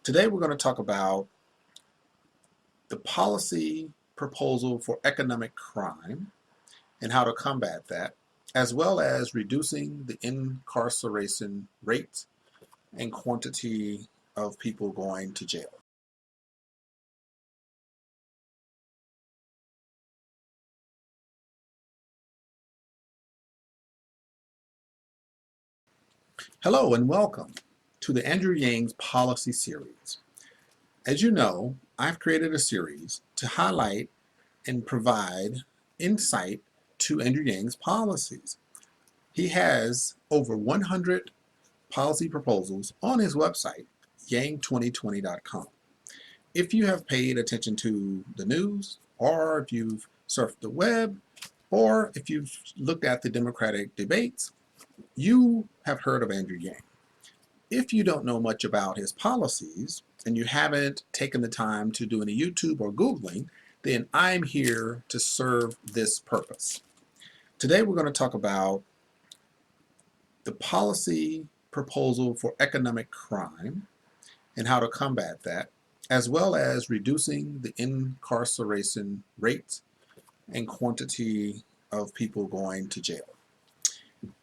Today we're going to talk about the policy proposal for economic crime and how to combat that, as well as reducing the incarceration rate and quantity of people going to jail. Hello and welcome to the Andrew Yang's policy series. As you know, I've created a series to highlight and provide insight to Andrew Yang's policies. He has over 100 policy proposals on his website, yang2020.com. If you have paid attention to the news, or if you've surfed the web, or if you've looked at the Democratic debates, you have heard of Andrew Yang. If you don't know much about his policies and you haven't taken the time to do any YouTube or Googling, then I'm here to serve this purpose. Today we're going to talk about the policy proposal for economic crime and how to combat that, as well as reducing the incarceration rate and quantity of people going to jail.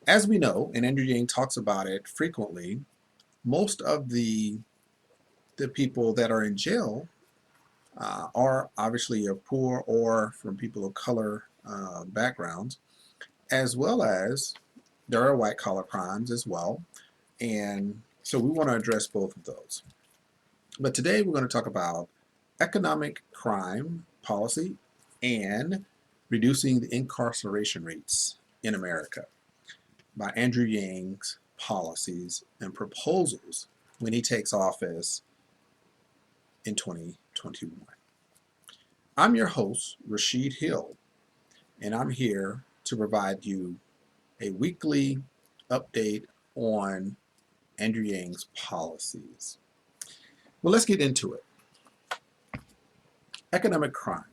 As we know, and Andrew Yang talks about it frequently, most of the people that are in jail are obviously of poor or from people of color backgrounds, as well as there are white collar crimes as well. And so we want to address both of those. But today we're going to talk about economic crime policy and reducing the incarceration rates in America by Andrew Yang's policies and proposals when he takes office in 2021. I'm your host, Rashid Hill, and I'm here to provide you a weekly update on Andrew Yang's policies. Well, let's get into it. Economic crime.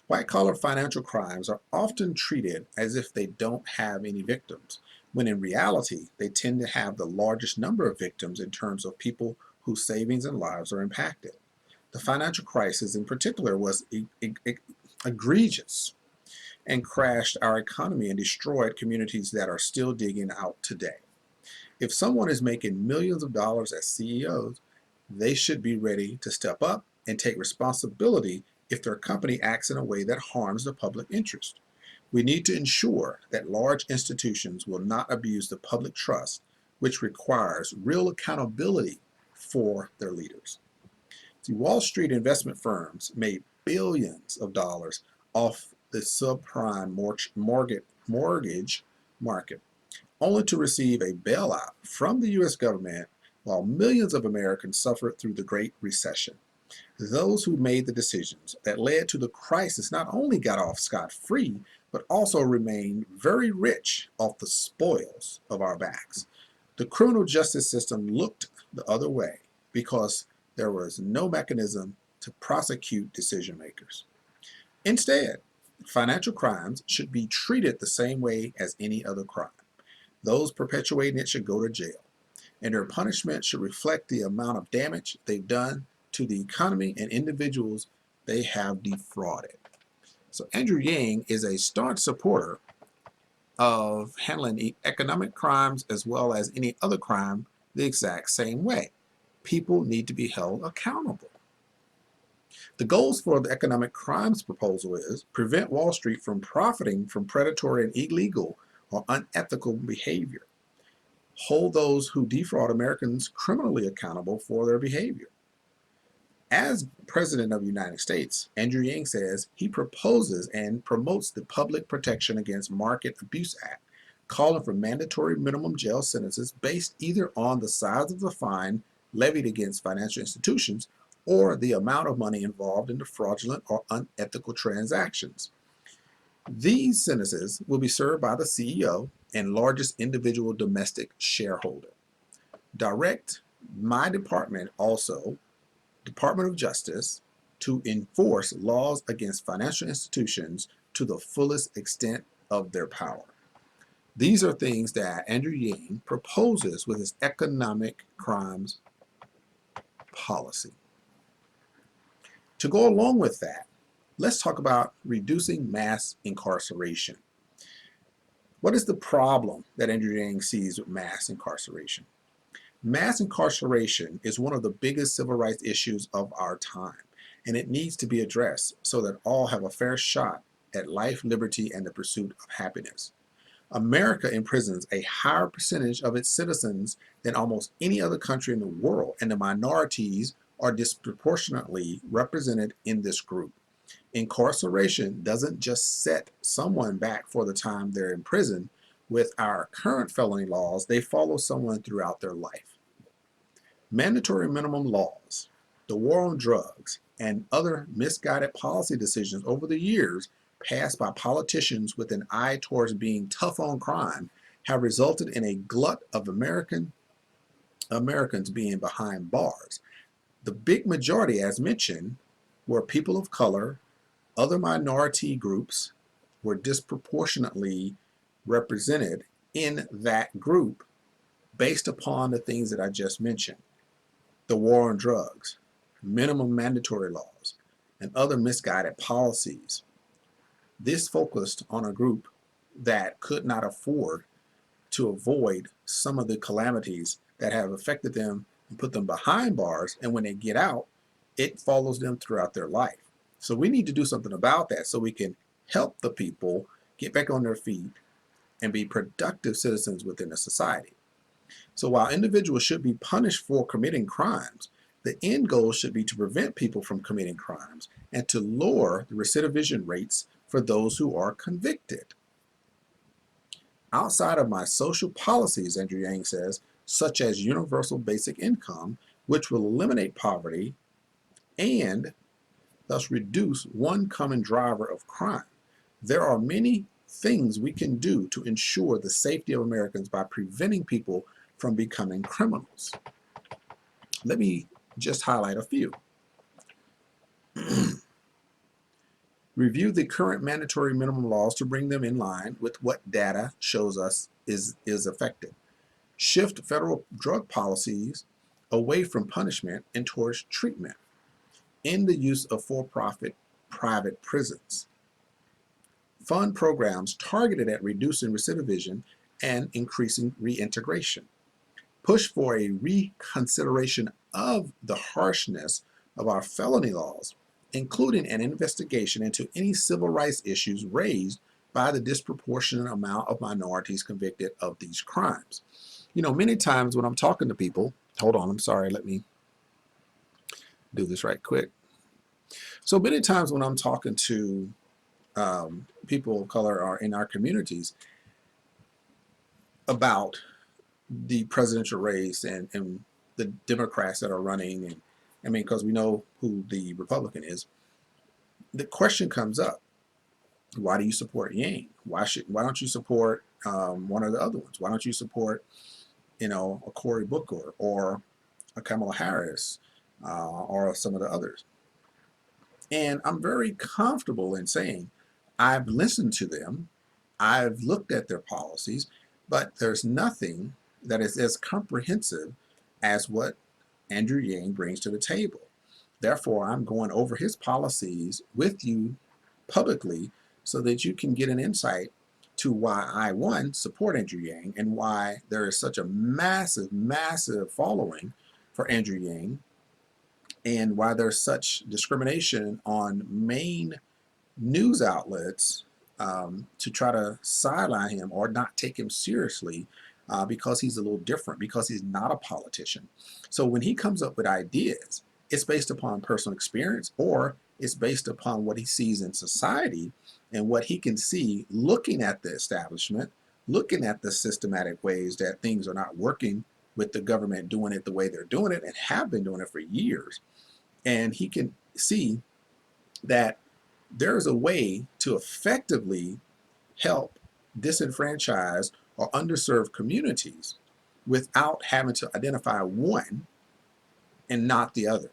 White-collar financial crimes are often treated as if they don't have any victims, when in reality, they tend to have the largest number of victims in terms of people whose savings and lives are impacted. The financial crisis in particular was egregious and crashed our economy and destroyed communities that are still digging out today. If someone is making millions of dollars as CEOs, they should be ready to step up and take responsibility if their company acts in a way that harms the public interest. We need to ensure that large institutions will not abuse the public trust, which requires real accountability for their leaders. See, Wall Street investment firms made billions of dollars off the subprime mortgage market, only to receive a bailout from the U.S. government while millions of Americans suffered through the Great Recession. Those who made the decisions that led to the crisis not only got off scot-free, but also remained very rich off the spoils of our backs. The criminal justice system looked the other way because there was no mechanism to prosecute decision makers. Instead, financial crimes should be treated the same way as any other crime. Those perpetuating it should go to jail, and their punishment should reflect the amount of damage they've done to the economy and individuals they have defrauded. So Andrew Yang is a staunch supporter of handling economic crimes as well as any other crime the exact same way. People need to be held accountable. The goals for the economic crimes proposal is prevent Wall Street from profiting from predatory and illegal or unethical behavior. Hold those who defraud Americans criminally accountable for their behavior. As President of the United States, Andrew Yang says he proposes and promotes the Public Protection Against Market Abuse Act, calling for mandatory minimum jail sentences based either on the size of the fine levied against financial institutions or the amount of money involved in the fraudulent or unethical transactions. These sentences will be served by the CEO and largest individual domestic shareholder. Direct my department also, Department of Justice, to enforce laws against financial institutions to the fullest extent of their power. These are things that Andrew Yang proposes with his economic crimes policy. To go along with that, let's talk about reducing mass incarceration. What is the problem that Andrew Yang sees with mass incarceration? Mass incarceration is one of the biggest civil rights issues of our time, and it needs to be addressed so that all have a fair shot at life, liberty, and the pursuit of happiness. America imprisons a higher percentage of its citizens than almost any other country in the world, and the minorities are disproportionately represented in this group. Incarceration doesn't just set someone back for the time they're in prison. With our current felony laws, they follow someone throughout their life. Mandatory minimum laws, the war on drugs, and other misguided policy decisions over the years passed by politicians with an eye towards being tough on crime have resulted in a glut of Americans being behind bars. The big majority, as mentioned, were people of color. Other minority groups were disproportionately represented in that group based upon the things that I just mentioned. The war on drugs, minimum mandatory laws, and other misguided policies. This focused on a group that could not afford to avoid some of the calamities that have affected them and put them behind bars, and when they get out, it follows them throughout their life. So we need to do something about that so we can help the people get back on their feet and be productive citizens within a society. So while individuals should be punished for committing crimes, the end goal should be to prevent people from committing crimes and to lower the recidivism rates for those who are convicted. Outside of my social policies, Andrew Yang says, such as universal basic income, which will eliminate poverty and thus reduce one common driver of crime, there are many things we can do to ensure the safety of Americans by preventing people from becoming criminals. Let me just highlight a few. Review the current mandatory minimum laws to bring them in line with what data shows us is effective. Shift federal drug policies away from punishment and towards treatment. End the use of for-profit private prisons. Fund programs targeted at reducing recidivism and increasing reintegration. Push for a reconsideration of the harshness of our felony laws, including an investigation into any civil rights issues raised by the disproportionate amount of minorities convicted of these crimes. You know, many times when I'm talking to people, hold on, I'm sorry, let me do this right quick. So many times when I'm talking to people of color or in our communities about the presidential race and the Democrats that are running, and I mean, because we know who the Republican is, the question comes up: why do you support Yang? Why don't you support one of the other ones? Why don't you support, a Cory Booker or a Kamala Harris or some of the others? And I'm very comfortable in saying I've listened to them, I've looked at their policies, but there's nothing that is as comprehensive as what Andrew Yang brings to the table. Therefore, I'm going over his policies with you publicly so that you can get an insight to why I, one, support Andrew Yang and why there is such a massive, massive following for Andrew Yang, and why there's such discrimination on main news outlets to try to sideline him or not take him seriously because he's a little different, because he's not a politician. So when he comes up with ideas, it's based upon personal experience, or it's based upon what he sees in society and what he can see looking at the establishment, looking at the systematic ways that things are not working with the government doing it the way they're doing it and have been doing it for years. And he can see that there's a way to effectively help disenfranchised or underserved communities without having to identify one and not the other.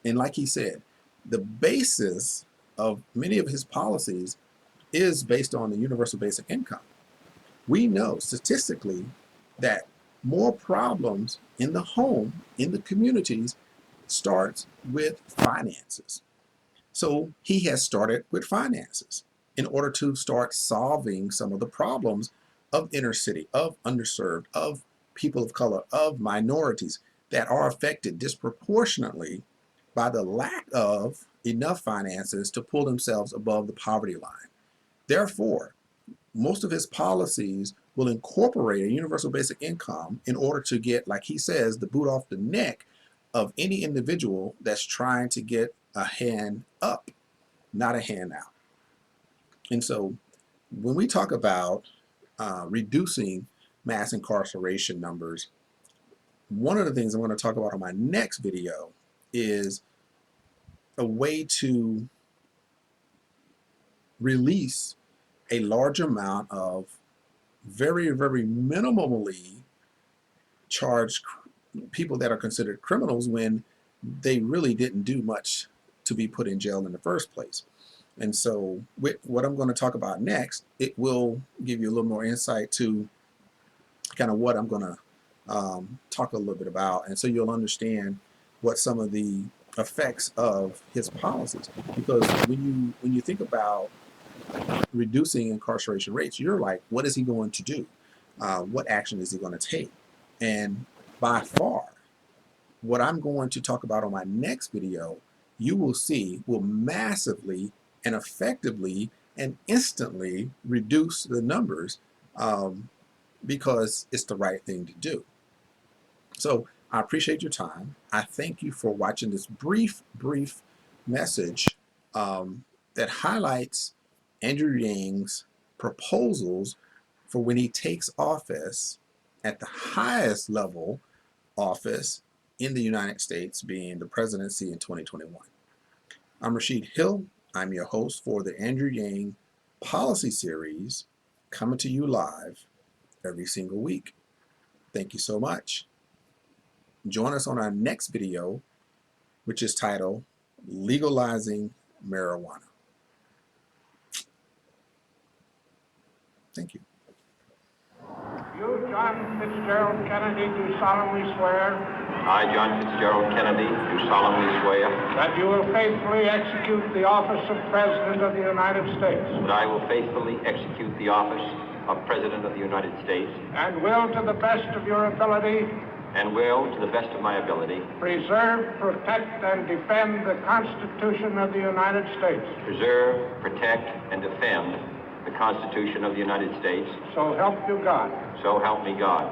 And like he said, the basis of many of his policies is based on the universal basic income. We know statistically that more problems in the home, in the communities, starts with finances. So he has started with finances in order to start solving some of the problems of inner city, of underserved, of people of color, of minorities that are affected disproportionately by the lack of enough finances to pull themselves above the poverty line. Therefore, most of his policies will incorporate a universal basic income in order to get, like he says, the boot off the neck of any individual that's trying to get a hand up, not a hand out. And so when we talk about reducing mass incarceration numbers, one of the things I'm going to talk about on my next video is a way to release a large amount of very, very minimally charged people that are considered criminals when they really didn't do much to be put in jail in the first place. And so with what I'm going to talk about next, it will give you a little more insight to kind of what I'm going to talk a little bit about. And so you'll understand what some of the effects of his policies, because when you think about reducing incarceration rates, you're like, what is he going to do? What action is he going to take? And by far, what I'm going to talk about on my next video, you will see will massively and effectively and instantly reduce the numbers because it's the right thing to do. So I appreciate your time. I thank you for watching this brief message that highlights Andrew Yang's proposals for when he takes office at the highest level office in the United States, being the presidency in 2021. I'm Rashid Hill. I'm your host for the Andrew Yang Policy Series, coming to you live every single week. Thank you so much. Join us on our next video, which is titled Legalizing Marijuana. Thank you. You, John Fitzgerald Kennedy, do solemnly swear I, John Fitzgerald Kennedy, do solemnly swear that you will faithfully execute the office of President of the United States that I will faithfully execute the office of President of the United States and will, to the best of your ability, and will, to the best of my ability, preserve, protect, and defend the Constitution of the United States. preserve, protect, and defend the Constitution of the United States. So help you God. So help me God.